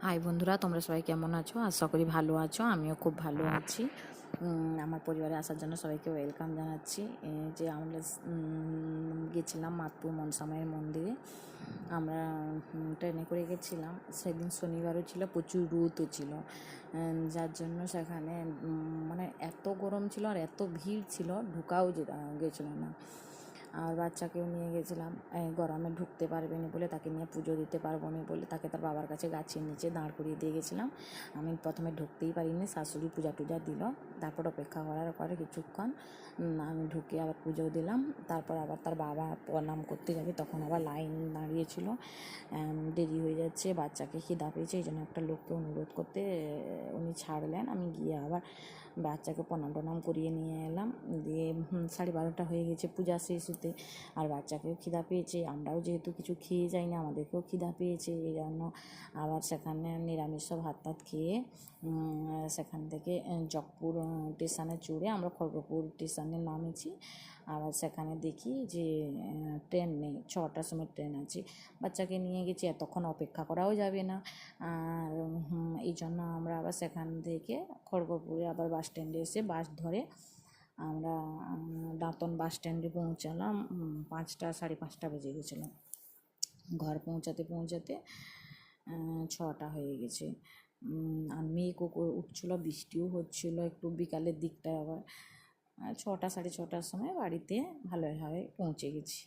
High বন্ধুরা, তোমরা সবাই কেমন আছো? আশা করি ভালো আছো। আমিও খুব ভালো আছি। আমার পরিবারে আসার জন্য সবাইকে ওয়েলকাম জানাচ্ছি। যে আমরা গেছিলাম মাতপুর মনসামায়ের মন্দিরে। আমরা ট্রেনে করে গেছিলাম। সেদিন শনিবারও ছিল, প্রচুর রোদও ছিল, যার জন্য সেখানে মানে এত গরম ছিল আর এত ভিড় ছিল, ঢোকাও গেছিলো না। আর বাচ্চাকেও নিয়ে গেছিলাম, গরমে ঢুকতে পারবে না বলে, তাকে নিয়ে পুজো দিতে পারবো না বলে তাকে তার বাবার কাছে গাছের নিচে দাঁড় করিয়ে দিয়ে গেছিলাম। আমি প্রথমে ঢুকতেই পারিনি, শাশুড়ি পূজা টুজা দিল, তারপর অপেক্ষা করার পরে কিছুক্ষণ আমি ঢুকে আবার পুজো দিলাম। তারপর আবার তার বাবা প্রণাম করতে যাবে, তখন আবার লাইন দাঁড়িয়েছিল। দেরি হয়ে যাচ্ছে, বাচ্চাকে খিদা পেয়েছে, এই জন্য একটা লোককে অনুরোধ করতে উনি ছাড়লেন। আমি গিয়ে আবার বাচ্চাকে প্রণাম করিয়ে নিয়ে এলাম। দিয়ে 12:30 হয়ে গেছে পূজা শেষ হতে, আর বাচ্চাকেও খিদা পেয়েছে, আমরাও যেহেতু কিছু খেয়ে যাই না, আমাদেরকেও খিদা পেয়েছে। এই জন্য আবার সেখানে নিরামিষ সব ভাত খেয়ে সেখান থেকে জকপুর স্টেশনে চড়ে আমরা খড়গপুর স্টেশনে নামেছি। আবার সেখানে দেখি যে ট্রেন নেই, 6টার সময় ট্রেন আছে। বাচ্চাকে নিয়ে গেছি, এতক্ষণ অপেক্ষা করাও যাবে না। আর এই জন্য আমরা আবার সেখান থেকে খড়গপুরে আবার বাস স্ট্যান্ডে এসে বাস ধরে আমরা দাঁতন বাস স্ট্যান্ডে পৌঁছালাম। 5টা 5:30 বেজে গেছিলো। ঘর পৌঁছাতে 6টা হয়ে গেছে। আর মেঘ উঠছিল, বৃষ্টিও হচ্ছিলো একটু বিকালের দিকটায়। আবার 6টা 6:30টার সময় বাড়িতে ভালোভাবে পৌঁছে গেছি।